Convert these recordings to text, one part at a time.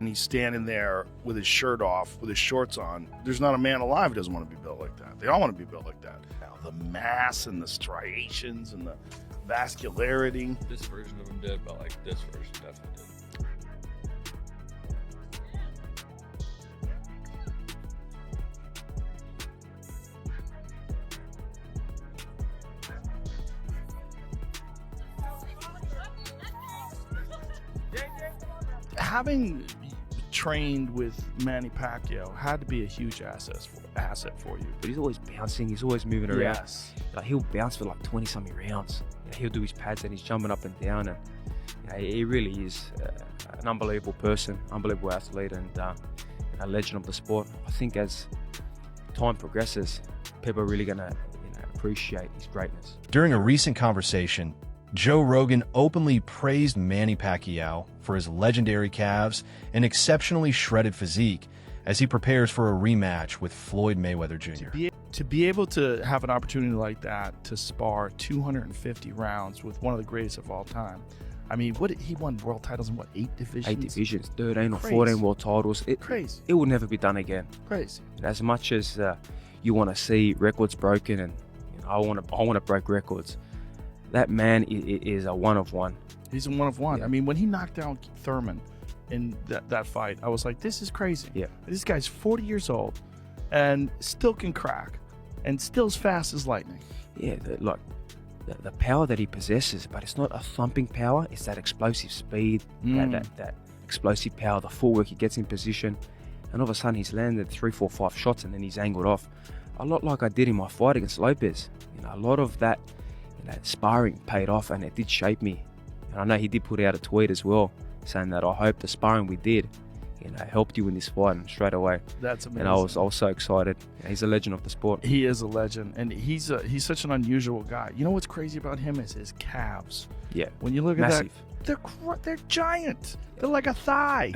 and he's standing there with his shirt off, with his shorts on. There's not a man alive who doesn't want to be built like that. They all want to be built like that. Now, the mass and the striations and the vascularity. This version of him did, but like this version definitely did. Having trained with Manny Pacquiao had to be a huge asset for you. But he's always bouncing, he's always moving around. Yes. Like he'll bounce for like 20-something rounds. You know, he'll do his pads and he's jumping up and down, and you know, he really is an unbelievable person, unbelievable athlete, and a legend of the sport. I think as time progresses, people are really gonna appreciate his greatness. During a recent conversation, Joe Rogan openly praised Manny Pacquiao for his legendary calves and exceptionally shredded physique as he prepares for a rematch with Floyd Mayweather Jr. To be able to have an opportunity like that to spar 250 rounds with one of the greatest of all time. I mean, he won world titles in what, 8 divisions? 8 divisions, 13 or Crazy. 14 world titles. Crazy. It will never be done again. Crazy. And as much as you want to see records broken, and I want to break records, that man is a one of one. He's a one of one. Yeah. I mean, when he knocked down Thurman in that fight, I was like, this is crazy. Yeah. This guy's 40 years old and still can crack and still as fast as lightning. Yeah, the power that he possesses, but it's not a thumping power. It's that explosive speed, that explosive power, the footwork he gets in position. And all of a sudden he's landed 3, 4, 5 shots and then he's angled off. A lot like I did in my fight against Lopez. You know, a lot of that sparring paid off, and it did shape me. And I know he did put out a tweet as well saying that I hope the sparring we did helped you in this fight, and straight away. That's amazing. And I was so excited. He's a legend of the sport. He is a legend, and he's such an unusual guy. You know what's crazy about him is his calves. Yeah. When you look Massive. at that, they're giant. They're like a thigh.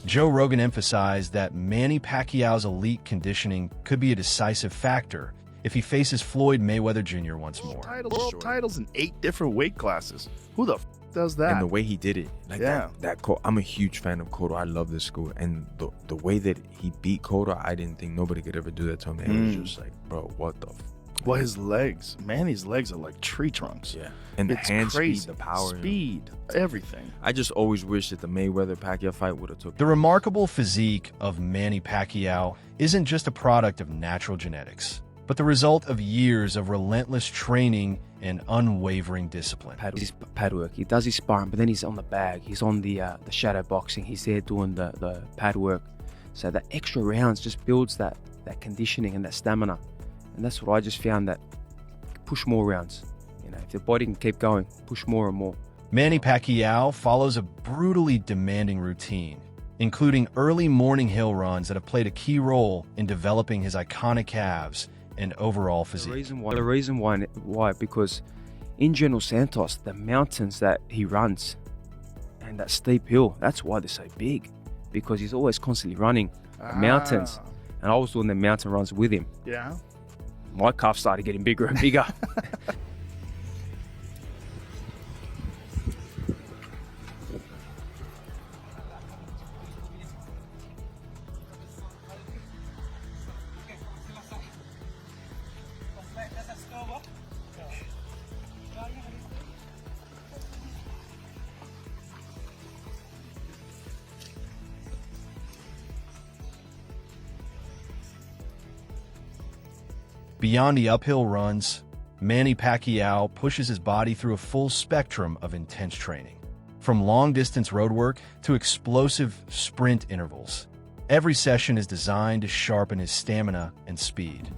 Joe Rogan emphasized that Manny Pacquiao's elite conditioning could be a decisive factor if he faces Floyd Mayweather Jr. once more. World titles in 8 different weight classes. Who the does that? And the way he did it, like that I'm a huge fan of Cotto. I love this school, and the way that he beat Cotto, I didn't think nobody could ever do that to him. It was just like, bro, what the Well, his legs, Manny's legs are like tree trunks. Yeah. And the hand crazy. speed, the power. Speed, everything. I just always wish that the Mayweather-Pacquiao fight would have took. The remarkable physique of Manny Pacquiao isn't just a product of natural genetics, but the result of years of relentless training and unwavering discipline. Pad work. He does his sparring, but then he's on the bag. He's on the shadow boxing. He's there doing the pad work. So the extra rounds just builds that conditioning and that stamina. And that's what I just found, that push more rounds. You know, if the body can keep going, push more and more. Manny Pacquiao follows a brutally demanding routine, including early morning hill runs that have played a key role in developing his iconic calves and overall physique. The reason why, because in General Santos, the mountains that he runs and that steep hill, that's why they're so big, because he's always constantly running mountains. And I was doing the mountain runs with him. Yeah. My calves started getting bigger and bigger. Beyond the uphill runs, Manny Pacquiao pushes his body through a full spectrum of intense training. From long-distance road work to explosive sprint intervals, every session is designed to sharpen his stamina and speed.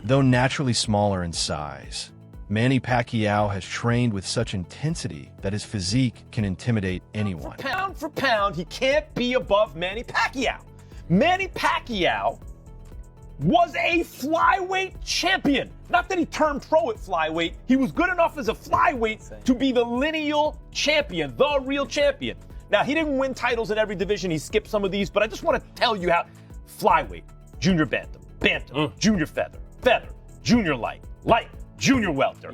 Though naturally smaller in size, Manny Pacquiao has trained with such intensity that his physique can intimidate anyone. Pound for pound, he can't be above Manny Pacquiao. Manny Pacquiao was a flyweight champion. Not that he turned pro at flyweight. He was good enough as a flyweight to be the lineal champion, the real champion. Now, he didn't win titles in every division. He skipped some of these, but I just want to tell you how flyweight, junior bantam, junior feather, junior light, junior welter,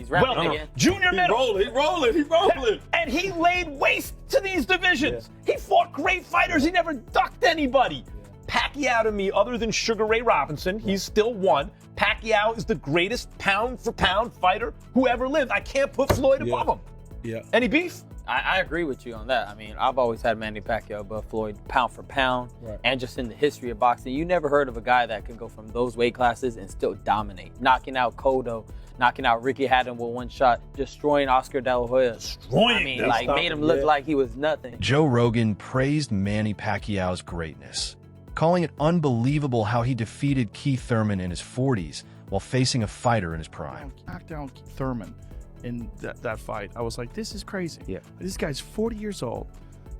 junior middle. He rolling. And he laid waste to these divisions. Yeah. He fought great fighters. He never ducked anybody. Pacquiao, to me, other than Sugar Ray Robinson, he's still one. Pacquiao is the greatest pound-for-pound fighter who ever lived. I can't put Floyd above him. Yeah. Any beef? I agree with you on that. I mean, I've always had Manny Pacquiao above Floyd pound for pound, and just in the history of boxing, you never heard of a guy that can go from those weight classes and still dominate, knocking out Cotto, knocking out Ricky Hatton with one shot, destroying Oscar De La Hoya. Made him look like he was nothing. Joe Rogan praised Manny Pacquiao's greatness, calling it unbelievable how he defeated Keith Thurman in his 40s while facing a fighter in his prime. Knocked down Thurman in that fight. I was like, this is crazy. Yeah. This guy's 40 years old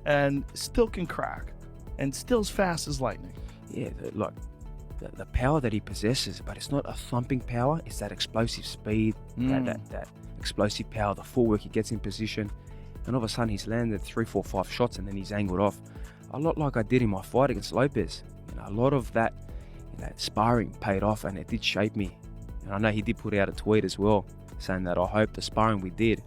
and still can crack and still as fast as lightning. Yeah, look, the power that he possesses, but it's not a thumping power. It's that explosive speed, that explosive power, the footwork he gets in position. And all of a sudden he's landed 3, 4, 5 shots and then he's angled off. A lot like I did in my fight against Lopez. A lot of that sparring paid off and it did shape me. And I know he did put out a tweet as well saying that I hope the sparring we did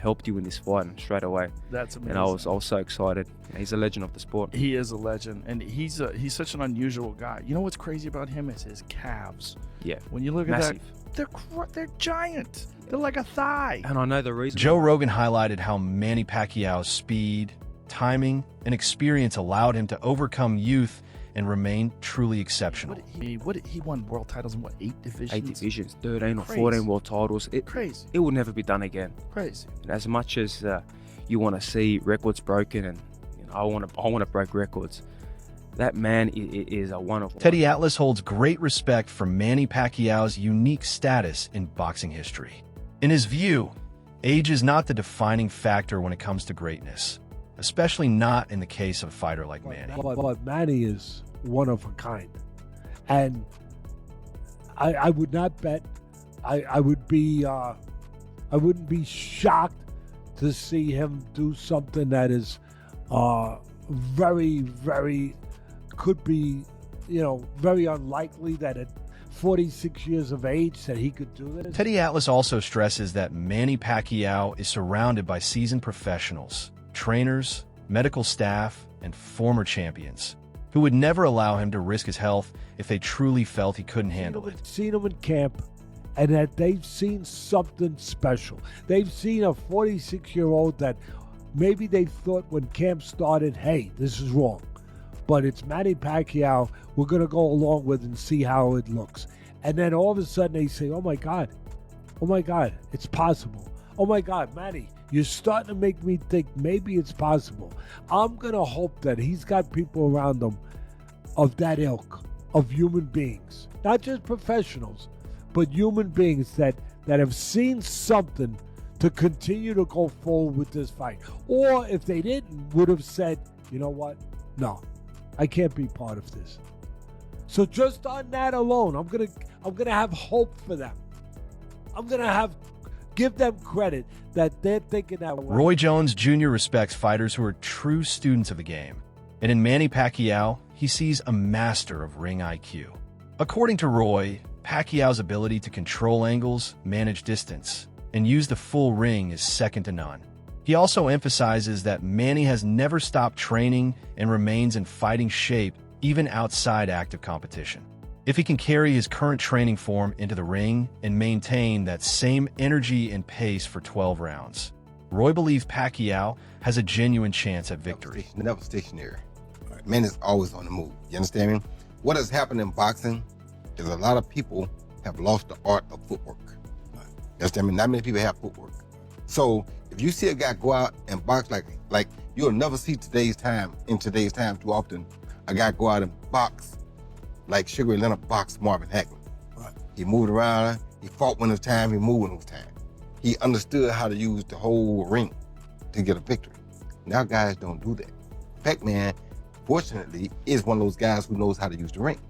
helped you in this fight, and straight away. That's amazing. And I was so excited. He's a legend of the sport. He is a legend, and he's such an unusual guy. You know what's crazy about him is his calves. Yeah. When you look Massive. at that, they're giant. They're like a thigh. And I know the reason. Joe Rogan highlighted how Manny Pacquiao's speed, timing, and experience allowed him to overcome youth and remain truly exceptional. He won world titles in 8 divisions? 8 divisions, 13 or 14 world titles. Crazy. It will never be done again. Crazy. And as much as you want to see records broken, and I want to break records, that man is a one-of-one. Teddy Atlas holds great respect for Manny Pacquiao's unique status in boxing history. In his view, age is not the defining factor when it comes to greatness, especially not in the case of a fighter like Manny. But Manny is one of a kind. And I would not bet, I wouldn't be shocked to see him do something that is very, very, could be, very unlikely that at 46 years of age that he could do this. Teddy Atlas also stresses that Manny Pacquiao is surrounded by seasoned professionals, trainers, medical staff, and former champions who would never allow him to risk his health if they truly felt he couldn't handle it. Seen him in camp, and that they've seen something special. They've seen a 46-year-old that maybe they thought when camp started, hey, this is wrong. But it's Manny Pacquiao we're going to go along with and see how it looks. And then all of a sudden they say, oh my God, it's possible. Oh my God, Manny, you're starting to make me think maybe it's possible. I'm going to hope that he's got people around him of that ilk, of human beings, not just professionals, but human beings that have seen something to continue to go forward with this fight. Or if they didn't, would have said, you know what? No, I can't be part of this. So just on that alone, I'm gonna have hope for them. I'm gonna give them credit that they're thinking that way. Roy Jones Jr. respects fighters who are true students of the game. And in Manny Pacquiao, he sees a master of ring IQ. According to Roy, Pacquiao's ability to control angles, manage distance, and use the full ring is second to none. He also emphasizes that Manny has never stopped training and remains in fighting shape even outside active competition. If he can carry his current training form into the ring and maintain that same energy and pace for 12 rounds, Roy believes Pacquiao has a genuine chance at victory. Never stationary. Man is always on the move. You understand me? What has happened in boxing is a lot of people have lost the art of footwork. You understand me? Not many people have footwork. So if you see a guy go out and box like you'll never see in today's time too often, a guy go out and box like Sugar Ray Leonard boxed Marvin Hagler. He moved around, he fought when it was time, he moved when it was time. He understood how to use the whole ring to get a victory. Now guys don't do that. Pac-Man, fortunately, is one of those guys who knows how to use the ring.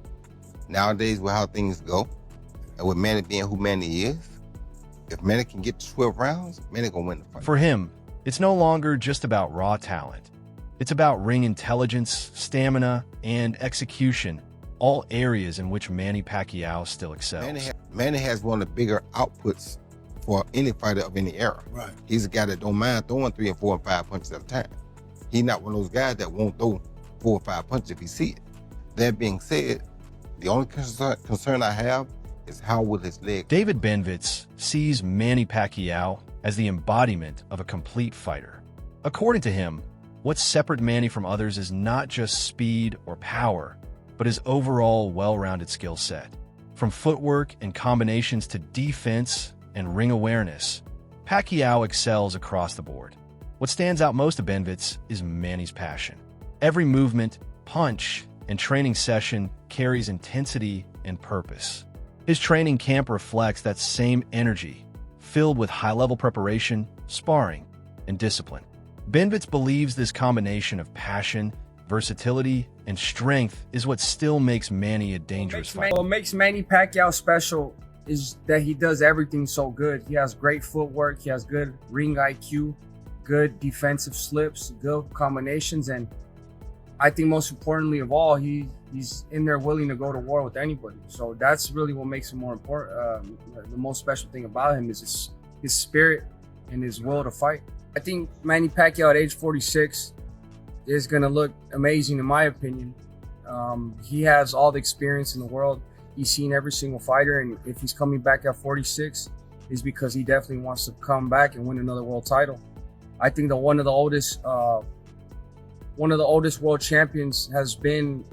Nowadays, with how things go, and with Manny being who Manny is, if Manny can get to 12 rounds, Manny gonna win the fight. For him, it's no longer just about raw talent. It's about ring intelligence, stamina, and execution, all areas in which Manny Pacquiao still excels. Manny has one of the bigger outputs for any fighter of any era. Right. He's a guy that don't mind throwing 3 and 4 and 5 punches at a time. He's not one of those guys that won't throw 4 or 5 punches if he see it. That being said, the only concern I have is how will his leg. David Benvitz sees Manny Pacquiao as the embodiment of a complete fighter. According to him, what separates Manny from others is not just speed or power, but his overall well-rounded skill set. From footwork and combinations to defense and ring awareness, Pacquiao excels across the board. What stands out most to Benvitz is Manny's passion. Every movement, punch, and training session carries intensity and purpose. His training camp reflects that same energy, filled with high-level preparation, sparring, and discipline. Benvitz believes this combination of passion, versatility, and strength is what still makes Manny a dangerous fighter. What makes Manny Pacquiao special is that he does everything so good. He has great footwork, he has good ring IQ, good defensive slips, good combinations, and I think most importantly of all, he's in there willing to go to war with anybody. So that's really what makes him more important. The most special thing about him is his spirit and his will to fight. I think Manny Pacquiao at age 46 is going to look amazing in my opinion. He has all the experience in the world. He's seen every single fighter, and if he's coming back at 46, it's because he definitely wants to come back and win another world title. I think that one of the oldest world champions has been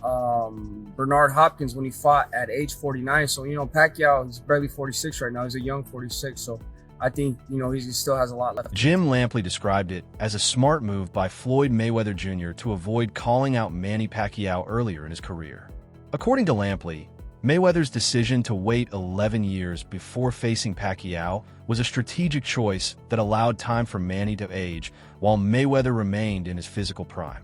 Bernard Hopkins when he fought at age 49. So, Pacquiao, he's barely 46 right now. He's a young 46. So I think, he still has a lot left. Jim Lampley described it as a smart move by Floyd Mayweather Jr. to avoid calling out Manny Pacquiao earlier in his career. According to Lampley, Mayweather's decision to wait 11 years before facing Pacquiao was a strategic choice that allowed time for Manny to age while Mayweather remained in his physical prime.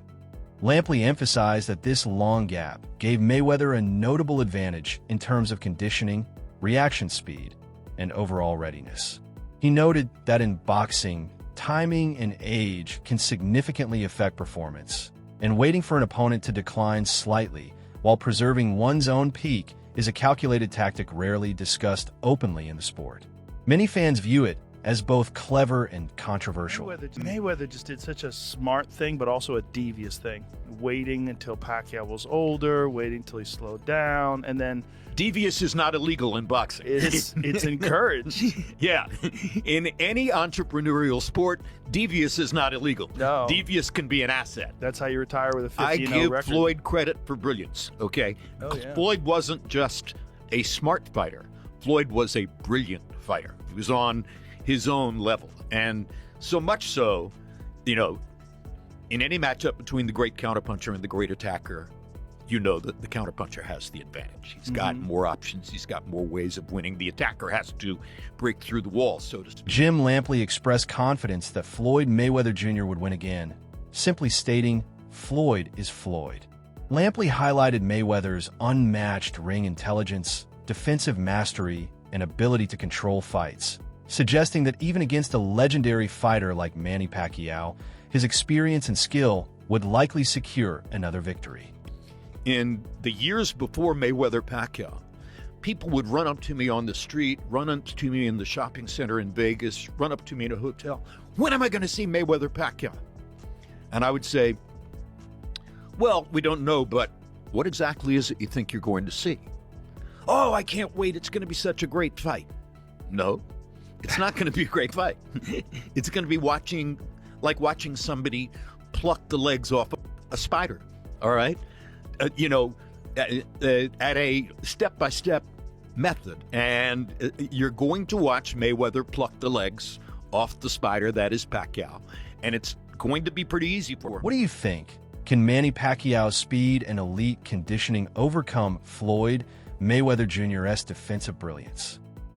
Lampley emphasized that this long gap gave Mayweather a notable advantage in terms of conditioning, reaction speed, and overall readiness. He noted that in boxing, timing and age can significantly affect performance, and waiting for an opponent to decline slightly while preserving one's own peak is a calculated tactic rarely discussed openly in the sport. Many fans view it as both clever and controversial. Mayweather just did such a smart thing, but also a devious thing. Waiting until Pacquiao was older, waiting until he slowed down, and then... Devious is not illegal in boxing. It's encouraged. Yeah. In any entrepreneurial sport, devious is not illegal. No. Devious can be an asset. That's how you retire with a 50-0 I give record. Floyd credit for brilliance, okay? Oh, yeah. Floyd wasn't just a smart fighter. Floyd was a brilliant fighter. He was on his own level. And so much so, in any matchup between the great counterpuncher and the great attacker, that the counterpuncher has the advantage. He's got more options. He's got more ways of winning. The attacker has to break through the wall, so to speak. Jim Lampley expressed confidence that Floyd Mayweather Jr. would win again, simply stating, "Floyd is Floyd." Lampley highlighted Mayweather's unmatched ring intelligence, defensive mastery, and ability to control fights, suggesting that even against a legendary fighter like Manny Pacquiao, his experience and skill would likely secure another victory. In the years before Mayweather-Pacquiao, people would run up to me on the street, run up to me in the shopping center in Vegas, run up to me in a hotel. When am I going to see Mayweather-Pacquiao? And I would say, well, we don't know, but what exactly is it you think you're going to see? Oh, I can't wait. It's going to be such a great fight. No, It's not going to be a great fight. It's going to be watching somebody pluck the legs off a spider. All right, at a step-by-step method, and you're going to watch Mayweather pluck the legs off the spider that is Pacquiao, and it's going to be pretty easy for him. What do you think? Can Manny Pacquiao's speed and elite conditioning overcome Floyd Mayweather Jr.'s defensive brilliance?